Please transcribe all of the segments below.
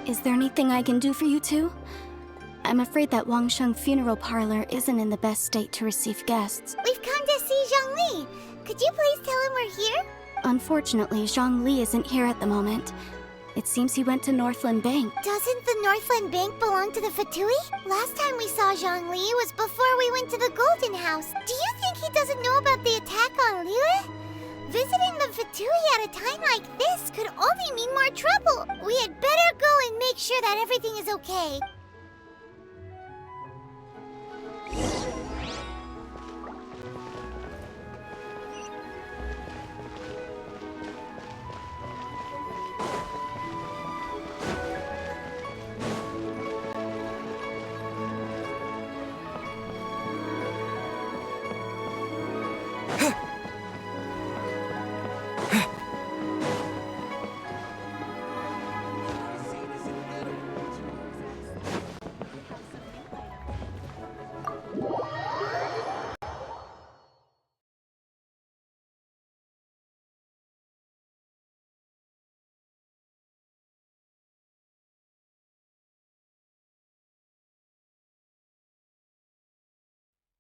Is there anything I can do for you two? I'm afraid that Wangsheng Funeral Parlor isn't in the best state to receive guests. We've come to see Zhongli. Could you please tell him we're here? Unfortunately, Zhongli isn't here at the moment. It seems he went to Northland Bank. Doesn't the Northland Bank belong to the Fatui? Last time we saw Zhongli was before we went to the Golden House. Do you think he doesn't know about the attack on Liyue? Visiting the Fatui at a time like this could only mean more trouble. We had better go and make sure that everything is okay.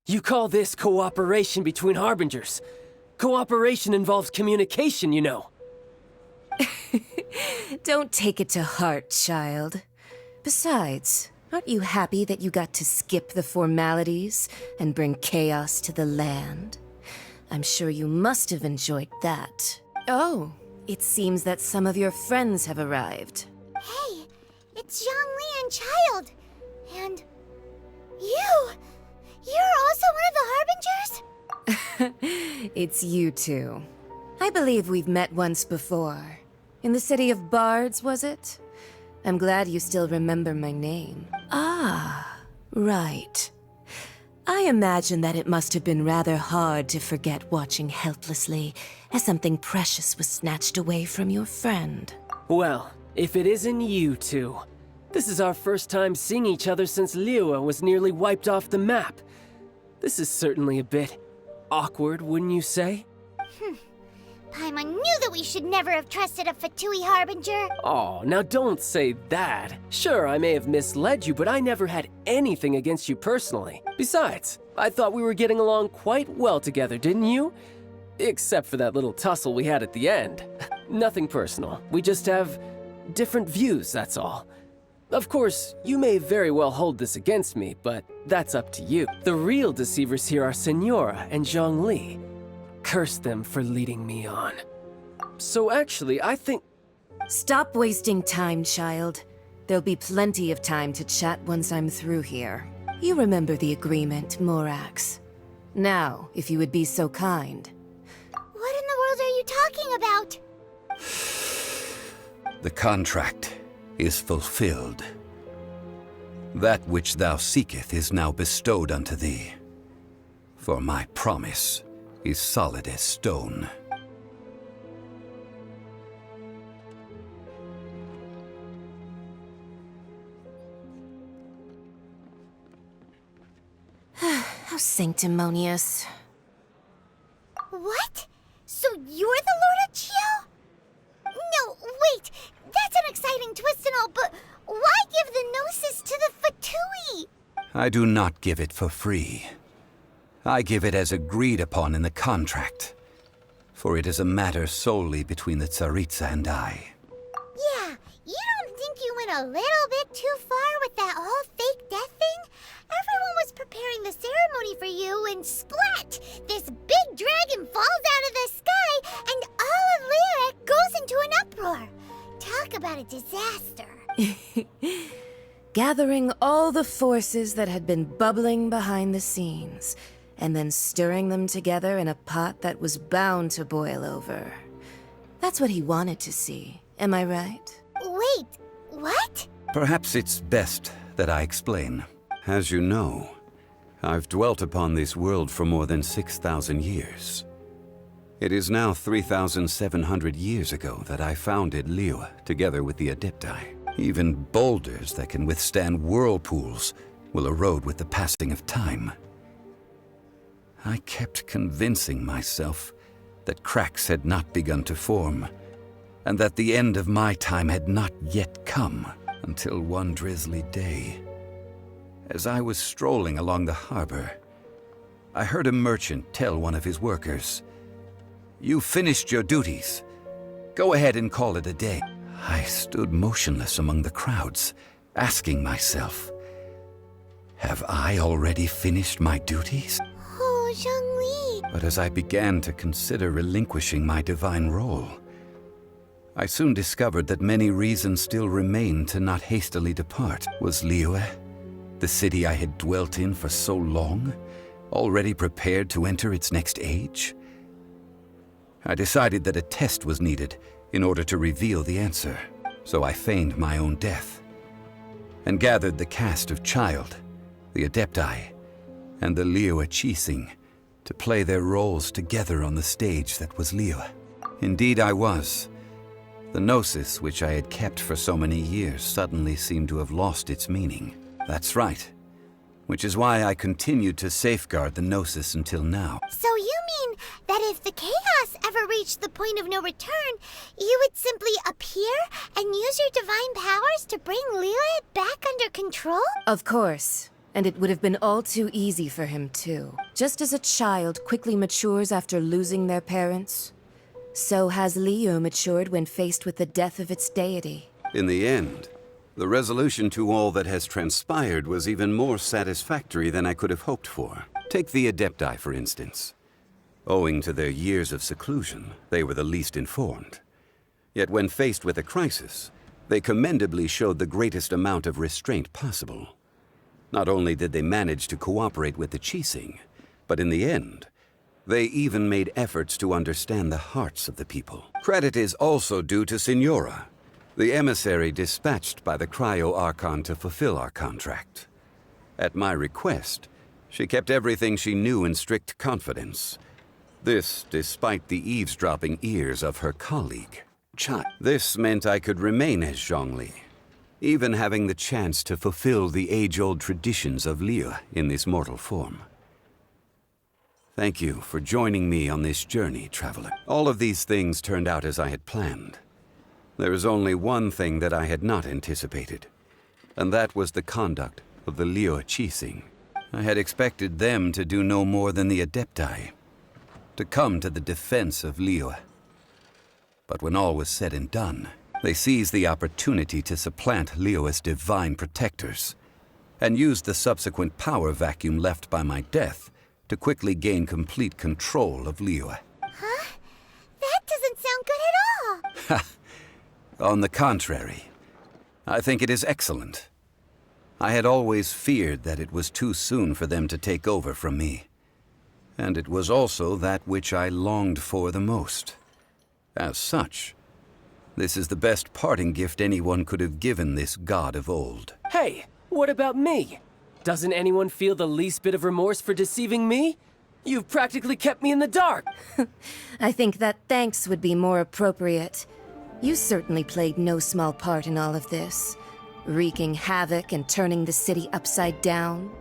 You call this cooperation between Harbingers? Cooperation involves communication, you know. Don't take it to heart, child. Besides, aren't you happy that you got to skip the formalities and bring chaos to the land? I'm sure you must have enjoyed that. Oh, it seems that some of your friends have arrived. Hey, it's Zhongli and Child. And you! You're also one of the Harbingers? It's you two. I believe we've met once before. In the City of Bards, was it? I'm glad you still remember my name. Ah, right. I imagine that it must have been rather hard to forget watching helplessly as something precious was snatched away from your friend. Well, if it isn't you two. This is our first time seeing each other since Liyue was nearly wiped off the map. This is certainly a bit awkward, wouldn't you say? Paimon knew that we should never have trusted a Fatui Harbinger. Oh, now don't say that. Sure, I may have misled you, but I never had anything against you personally. Besides, I thought we were getting along quite well together, didn't you? Except for that little tussle we had at the end. Nothing personal. We just have different views, that's all. Of course, you may very well hold this against me, but that's up to you. The real deceivers here are Senora and Zhongli. Curse them for leading me on. So actually, I think... Stop wasting time, child. There'll be plenty of time to chat once I'm through here. You remember the agreement, Morax. Now, if you would be so kind. What in the world are you talking about? The contract is fulfilled. That which thou seeketh is now bestowed unto thee. For my promise is solid as stone. How sanctimonious. What? So you're the Lord of Chiao? No, wait! That's an exciting twist and all, but why give the Gnosis to the Fatui? I do not give it for free. I give it as agreed upon in the contract. For it is a matter solely between the Tsaritsa and I. Yeah, you don't think you went a little bit too far with that whole fake death thing? Everyone was preparing the ceremony for you, and splat! This big dragon falls out of the sky, and all of Lyric goes into an uproar. Talk about a disaster. Gathering all the forces that had been bubbling behind the scenes, and then stirring them together in a pot that was bound to boil over. That's what he wanted to see, am I right? Wait, what? Perhaps it's best that I explain. As you know, I've dwelt upon this world for more than 6,000 years. It is now 3,700 years ago that I founded Liyue together with the Adepti. Even boulders that can withstand whirlpools will erode with the passing of time. I kept convincing myself that cracks had not begun to form, and that the end of my time had not yet come, until one drizzly day. As I was strolling along the harbor, I heard a merchant tell one of his workers, "You've finished your duties. Go ahead and call it a day." I stood motionless among the crowds, asking myself, have I already finished my duties? Oh, Zhongli. But as I began to consider relinquishing my divine role, I soon discovered that many reasons still remained to not hastily depart. Was Liyue, the city I had dwelt in for so long, already prepared to enter its next age? I decided that a test was needed in order to reveal the answer, so I feigned my own death and gathered the cast of Child, the Adepti, and the Liyue Qixing to play their roles together on the stage that was Liyue. Indeed, I was. The gnosis which I had kept for so many years suddenly seemed to have lost its meaning. That's right. Which is why I continued to safeguard the gnosis until now. So you mean that if the chaos ever reached the point of no return, you would simply appear and use your divine powers to bring Liyue back under control? Of course. And it would have been all too easy for him, too. Just as a child quickly matures after losing their parents, so has Liyue matured when faced with the death of its deity. In the end, the resolution to all that has transpired was even more satisfactory than I could have hoped for. Take the Adepti, for instance. Owing to their years of seclusion, they were the least informed. Yet when faced with a crisis, they commendably showed the greatest amount of restraint possible. Not only did they manage to cooperate with the Qixing, but in the end, they even made efforts to understand the hearts of the people. Credit is also due to Signora, the emissary dispatched by the Cryo-Archon to fulfill our contract. At my request, she kept everything she knew in strict confidence. This despite the eavesdropping ears of her colleague, Chai. This meant I could remain as Zhongli, even having the chance to fulfill the age-old traditions of Liyue in this mortal form. Thank you for joining me on this journey, traveler. All of these things turned out as I had planned. There is only one thing that I had not anticipated, and that was the conduct of the Liyue Qixing. I had expected them to do no more than the Adepti, to come to the defense of Liyue. But when all was said and done, they seized the opportunity to supplant Liyue's divine protectors, and used the subsequent power vacuum left by my death to quickly gain complete control of Liyue. Huh? That doesn't sound good at all. On the contrary, I think it is excellent. I had always feared that it was too soon for them to take over from me, and it was also that which I longed for the most. As such, this is the best parting gift anyone could have given this god of old. Hey, what about me? Doesn't anyone feel the least bit of remorse for deceiving me? You've practically kept me in the dark. I think that thanks would be more appropriate. You certainly played no small part in all of this, wreaking havoc and turning the city upside down.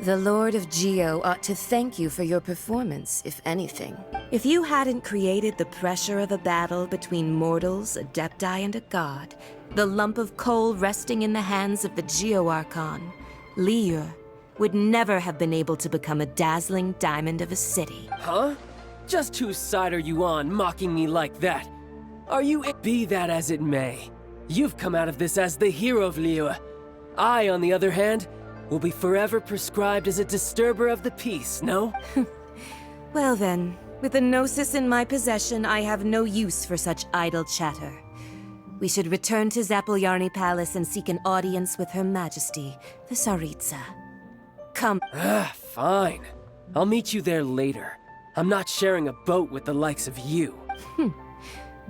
The Lord of Geo ought to thank you for your performance, if anything. If you hadn't created the pressure of a battle between mortals, Adepti, and a god, the lump of coal resting in the hands of the Geo-Archon, Liyue would never have been able to become a dazzling diamond of a city. Huh? Just whose side are you on, mocking me like that? Are you— Be that as it may, you've come out of this as the hero of Liyue. I, on the other hand, will be forever prescribed as a disturber of the peace, no? Well then, with the Gnosis in my possession, I have no use for such idle chatter. We should return to Zapoljarny Palace and seek an audience with Her Majesty, the Tsaritsa. Come. Fine. I'll meet you there later. I'm not sharing a boat with the likes of you.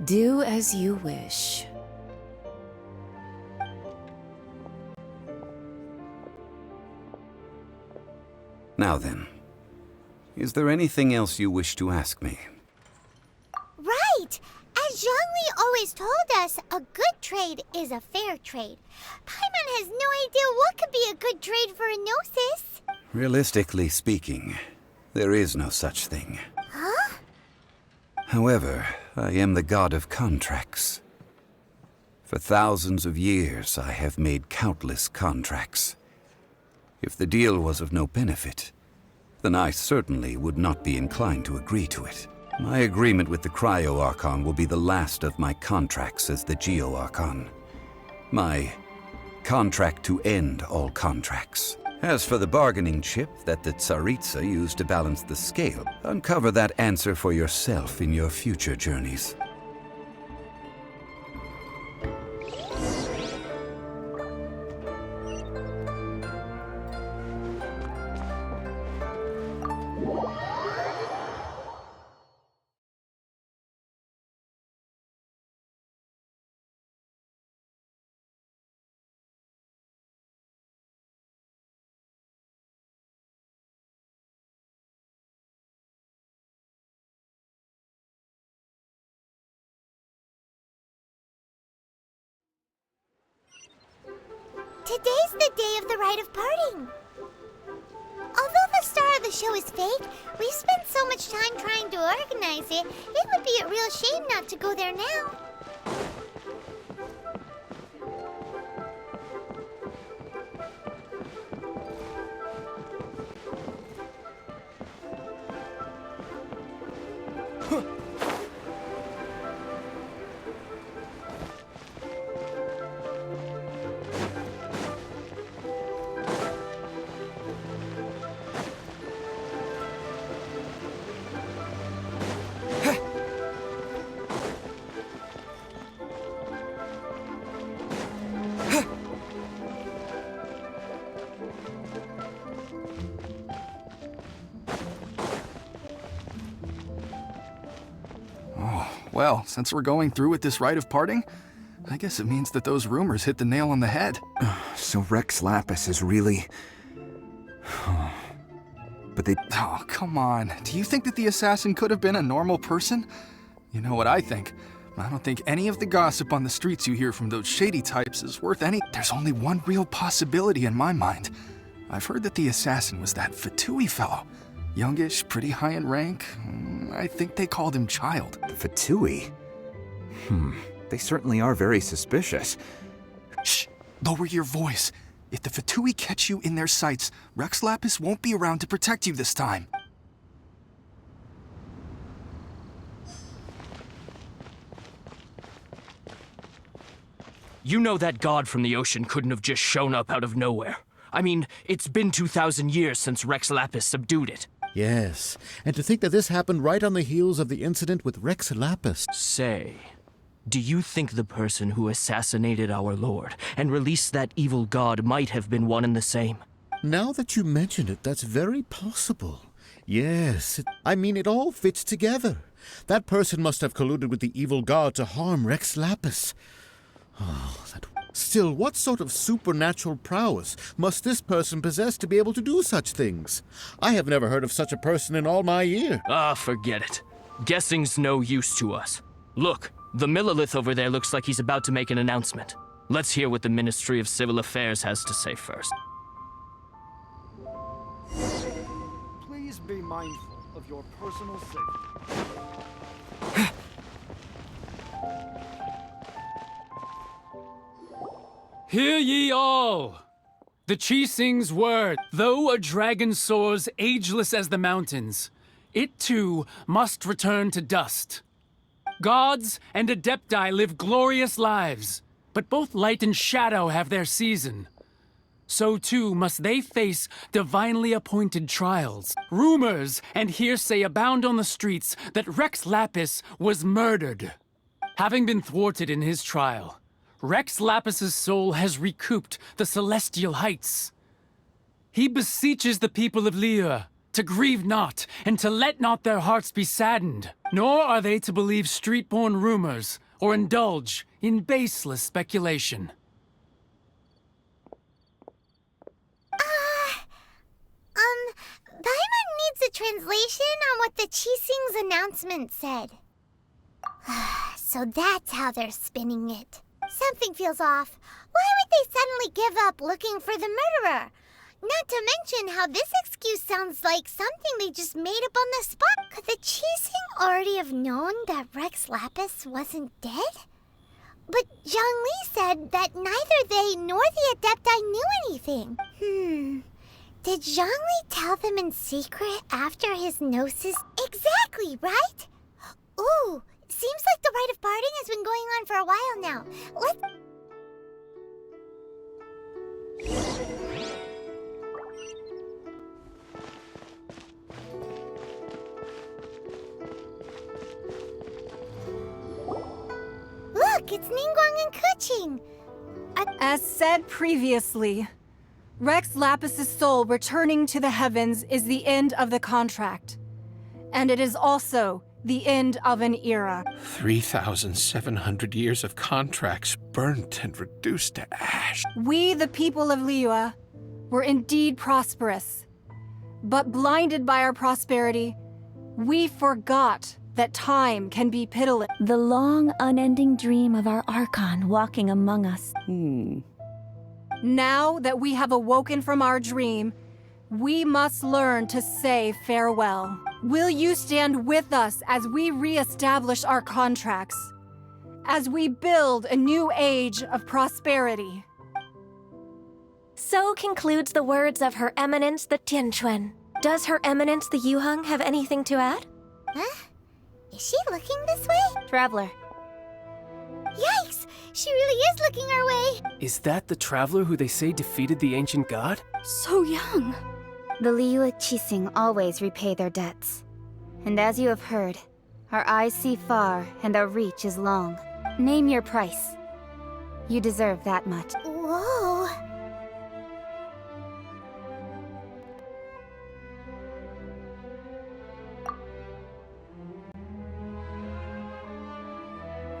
Do as you wish. Now then, is there anything else you wish to ask me? Right! As Zhongli always told us, a good trade is a fair trade. Paimon has no idea what could be a good trade for a Gnosis. Realistically speaking, there is no such thing. Huh? However, I am the god of contracts. For thousands of years, I have made countless contracts. If the deal was of no benefit, then I certainly would not be inclined to agree to it. My agreement with the Cryo-Archon will be the last of my contracts as the Geo-Archon. My contract to end all contracts. As for the bargaining chip that the Tsaritsa used to balance the scale, uncover that answer for yourself in your future journeys. Today's the day of the rite of parting. Although the star of the show is fake, we spent so much time trying to organize it, it would be a real shame not to go there now. Well, since we're going through with this rite of parting, I guess it means that those rumors hit the nail on the head. So Rex Lapis is really... But they... Oh, come on. Do you think that the assassin could have been a normal person? You know what I think? I don't think any of the gossip on the streets you hear from those shady types is worth any... There's only one real possibility in my mind. I've heard that the assassin was that Fatui fellow. Youngish, pretty high in rank. I think they called him Child. The Fatui? They certainly are very suspicious. Shh! Lower your voice. If the Fatui catch you in their sights, Rex Lapis won't be around to protect you this time. You know that god from the ocean couldn't have just shown up out of nowhere. I mean, it's been 2,000 years since Rex Lapis subdued it. Yes, and to think that this happened right on the heels of the incident with Rex Lapis. Say, do you think the person who assassinated our lord and released that evil god might have been one and the same? Now that you mention it, that's very possible. Yes, it all fits together. That person must have colluded with the evil god to harm Rex Lapis. Still, what sort of supernatural prowess must this person possess to be able to do such things? I have never heard of such a person in all my year. Forget it. Guessing's no use to us. Look, the Millilith over there looks like he's about to make an announcement. Let's hear what the Ministry of Civil Affairs has to say first. Please be mindful of your personal safety. Hear ye all! The Chi sings word, though a dragon soars ageless as the mountains, it too must return to dust. Gods and Adepti live glorious lives, but both light and shadow have their season. So too must they face divinely appointed trials. Rumors and hearsay abound on the streets that Rex Lapis was murdered. Having been thwarted in his trial, Rex Lapis's soul has recouped the celestial heights. He beseeches the people of Liyue to grieve not, and to let not their hearts be saddened. Nor are they to believe street-born rumors, or indulge in baseless speculation. Paimon needs a translation on what the Chising's announcement said. So that's how they're spinning it. Something feels off. Why would they suddenly give up looking for the murderer? Not to mention how this excuse sounds like something they just made up on the spot. Could the Chising already have known that Rex Lapis wasn't dead? But Zhongli said that neither they nor the Adepti knew anything. Did Zhongli tell them in secret after his gnosis? Exactly, right? Ooh, seems like the rite of parting has been going on for a while now. Look, it's Ningguang and Keqing. As said previously, Rex Lapis's soul returning to the heavens is the end of the contract. And it is also the end of an era. 3,700 years of contracts burnt and reduced to ash. We, the people of Liyue, were indeed prosperous. But blinded by our prosperity, we forgot that time can be pitiless. The long, unending dream of our Archon walking among us. Now that we have awoken from our dream, we must learn to say farewell. Will you stand with us as we re-establish our contracts? As we build a new age of prosperity? So concludes the words of Her Eminence the Tianquan. Does Her Eminence the Yuheng have anything to add? Huh? Is she looking this way? Traveler. Yikes! She really is looking our way! Is that the traveler who they say defeated the ancient god? So young. The Liyue Chising always repay their debts. And as you have heard, our eyes see far and our reach is long. Name your price. You deserve that much. Whoa!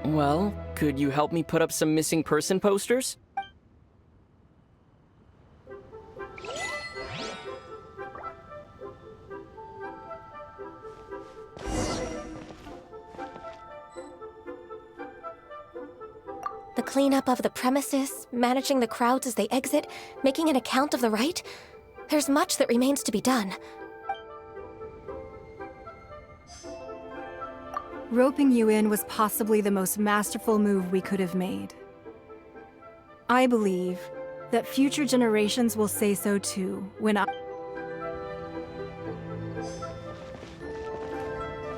Well, could you help me put up some missing person posters? The cleanup of the premises, managing the crowds as they exit, making an account of the rite? There's much that remains to be done. Roping you in was possibly the most masterful move we could have made. I believe that future generations will say so too when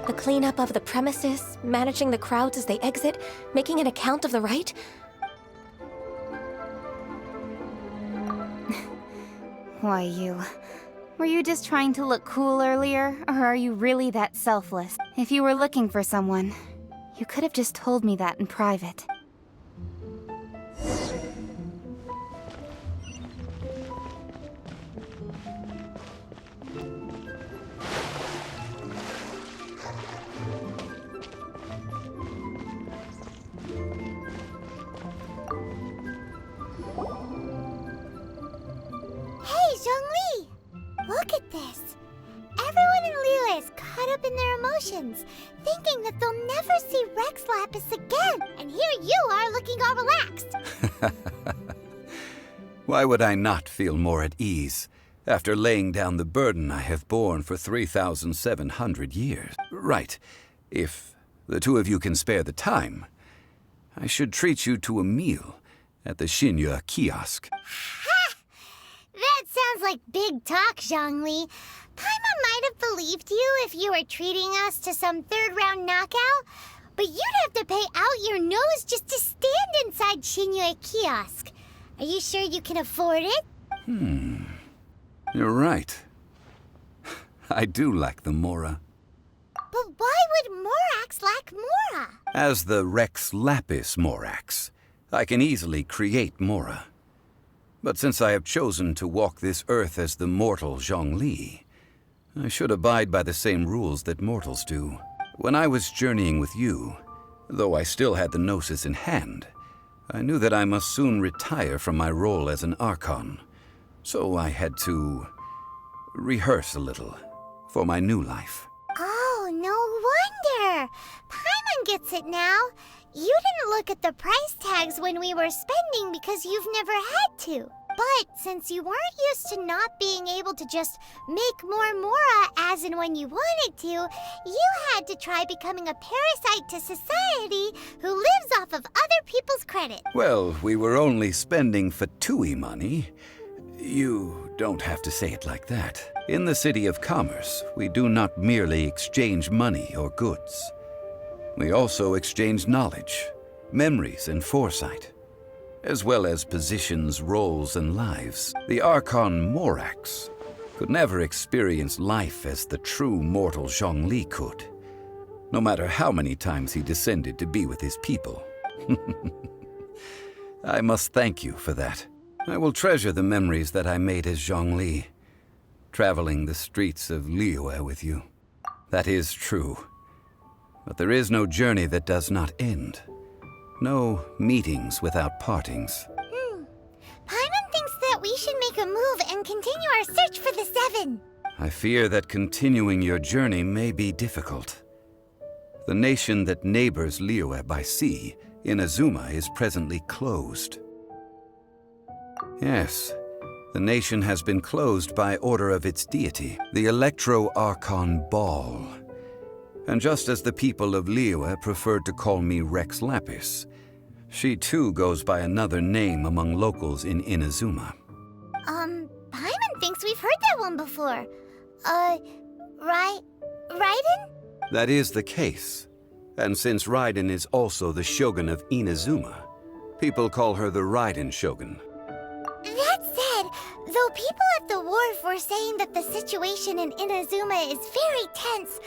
The cleanup of the premises, managing the crowds as they exit, making an account of the rite? Why you? Were you just trying to look cool earlier, or are you really that selfless? If you were looking for someone, you could have just told me that in private. Hey, Zhongli! Look at this! Everyone in Liyue is caught up in their emotions, thinking that they'll never see Rex Lapis again. And here you are looking all relaxed. Why would I not feel more at ease after laying down the burden I have borne for 3,700 years? Right. If the two of you can spare the time, I should treat you to a meal at the Xinyue kiosk. Ha! That sounds like big talk, Zhongli. Paimon might have believed you if you were treating us to some third-round knockout, but you'd have to pay out your nose just to stand inside Xinyue kiosk. Are you sure you can afford it? You're right. I do lack the Mora. But why would Morax lack Mora? As the Rex Lapis Morax, I can easily create Mora. But since I have chosen to walk this earth as the mortal Zhongli, I should abide by the same rules that mortals do. When I was journeying with you, though I still had the Gnosis in hand, I knew that I must soon retire from my role as an Archon. So I had to rehearse a little for my new life. Oh, no wonder! Paimon gets it now. You didn't look at the price tags when we were spending because you've never had to. But since you weren't used to not being able to just make more Mora as and when you wanted to, you had to try becoming a parasite to society who lives off of other people's credit. Well, we were only spending Fatui money. You don't have to say it like that. In the City of Commerce, we do not merely exchange money or goods. We also exchange knowledge, memories, and foresight, as well as positions, roles, and lives. The Archon Morax could never experience life as the true mortal Zhongli could, no matter how many times he descended to be with his people. I must thank you for that. I will treasure the memories that I made as Zhongli, traveling the streets of Liyue with you. That is true. But there is no journey that does not end. No meetings without partings. Paimon thinks that we should make a move and continue our search for the Seven. I fear that continuing your journey may be difficult. The nation that neighbors Liyue by sea, Inazuma, is presently closed. Yes, the nation has been closed by order of its deity, the Electro-Archon Ball. And just as the people of Liyue preferred to call me Rex Lapis, she too goes by another name among locals in Inazuma. Paimon thinks we've heard that one before. Raiden? That is the case. And since Raiden is also the Shogun of Inazuma, people call her the Raiden Shogun. That said, though people at the wharf were saying that the situation in Inazuma is very tense,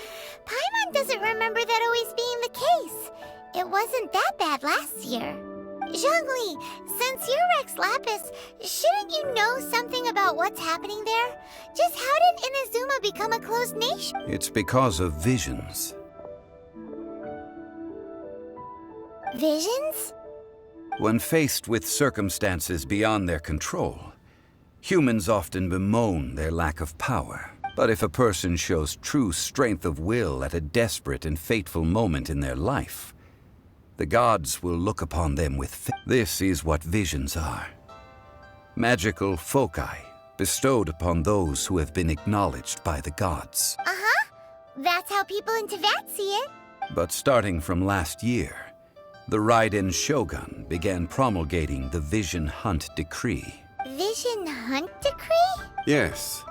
Paimon doesn't remember that always being the case. It wasn't that bad last year. Zhongli, since you're Rex Lapis, shouldn't you know something about what's happening there? Just how did Inazuma become a closed nation? It's because of visions. Visions? When faced with circumstances beyond their control, humans often bemoan their lack of power. But if a person shows true strength of will at a desperate and fateful moment in their life, the gods will look upon them with favor. This is what visions are. Magical foci bestowed upon those who have been acknowledged by the gods. Uh-huh. That's how people in Teyvat see it. But starting from last year, the Raiden Shogun began promulgating the Vision Hunt Decree. Vision Hunt Decree? Yes.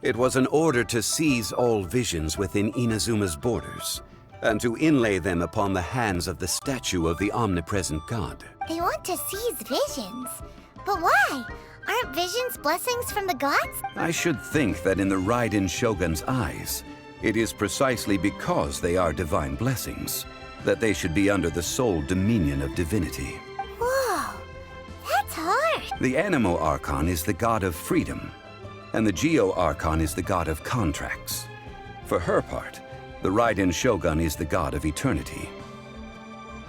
It was an order to seize all visions within Inazuma's borders, and to inlay them upon the hands of the statue of the omnipresent god. They want to seize visions. But why? Aren't visions blessings from the gods? I should think that in the Raiden Shogun's eyes, it is precisely because they are divine blessings that they should be under the sole dominion of divinity. Whoa, that's hard. The Animo Archon is the god of freedom, and the Geo Archon is the god of contracts. For her part, the Raiden Shogun is the god of eternity.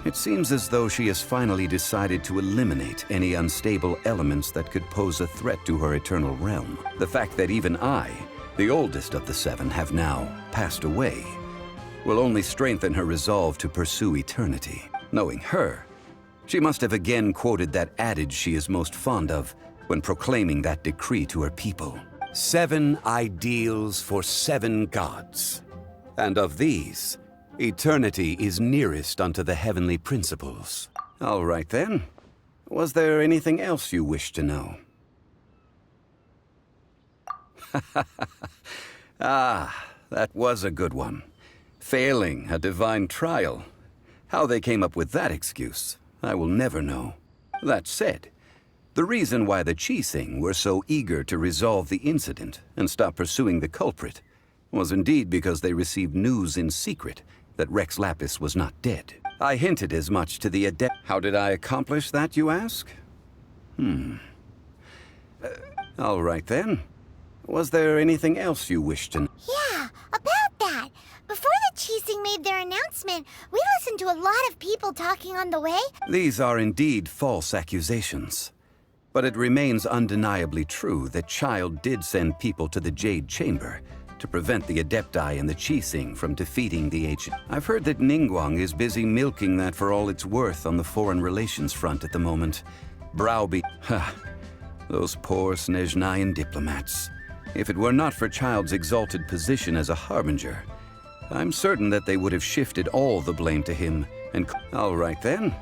It seems as though she has finally decided to eliminate any unstable elements that could pose a threat to her eternal realm. The fact that even I, the oldest of the seven, have now passed away, will only strengthen her resolve to pursue eternity. Knowing her, she must have again quoted that adage she is most fond of when proclaiming that decree to her people. 7 ideals for 7 gods. And of these, eternity is nearest unto the heavenly principles. All right then. Was there anything else you wish to know? Ah, that was a good one. Failing a divine trial. How they came up with that excuse, I will never know. That said, the reason why the Qixing were so eager to resolve the incident and stop pursuing the culprit was indeed because they received news in secret that Rex Lapis was not dead. I hinted as much to the adept. How did I accomplish that, you ask? All right then. Was there anything else you wished to know? Yeah, made their announcement. We listened to a lot of people talking on the way. These are indeed false accusations. But it remains undeniably true that Child did send people to the Jade Chamber to prevent the Adepti and the Qixing from defeating the ancient. I've heard that Ningguang is busy milking that for all it's worth on the foreign relations front at the moment. Browbeat. Ha! Those poor Snezhnayan diplomats. If it were not for Child's exalted position as a harbinger, I'm certain that they would have shifted all the blame to him and... All right then.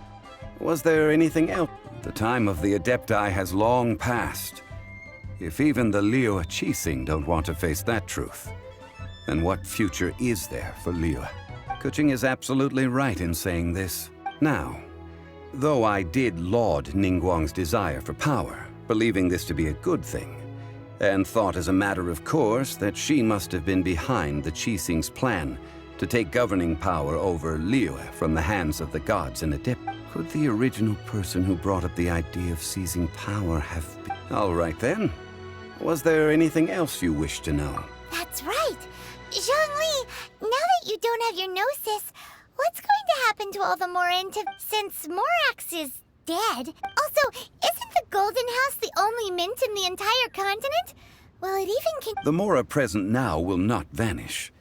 Was there anything else? The time of the Adepti has long passed. If even the Liyue Qixing don't want to face that truth, then what future is there for Liyue? Kuching is absolutely right in saying this. Now, though I did laud Ningguang's desire for power, believing this to be a good thing, and thought as a matter of course that she must have been behind the Qixing's plan to take governing power over Liyue from the hands of the gods and Adepti. Could the original person who brought up the idea of seizing power have been... All right then. Was there anything else you wish to know? That's right. Zhongli, now that you don't have your gnosis, what's going to happen to all the Mora since Morax is dead? Also, isn't the Golden House the only mint in the entire continent? Well, it even can... The Mora present now will not vanish.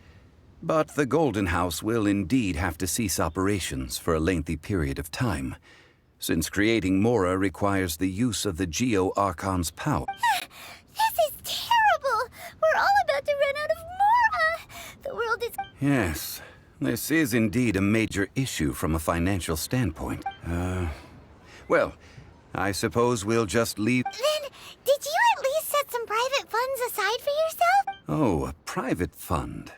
But the Golden House will indeed have to cease operations for a lengthy period of time, since creating Mora requires the use of the Geo-Archon's power. This is terrible! We're all about to run out of Mora! The world is... Yes, this is indeed a major issue from a financial standpoint. Well, I suppose we'll just leave... Then, did you at least set some private funds aside for yourself? Oh, a private fund.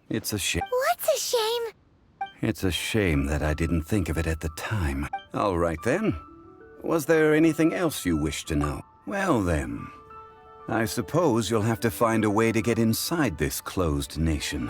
It's a shame. What's a shame? It's a shame that I didn't think of it at the time. All right then. Was there anything else you wish to know? Well then, I suppose you'll have to find a way to get inside this closed nation.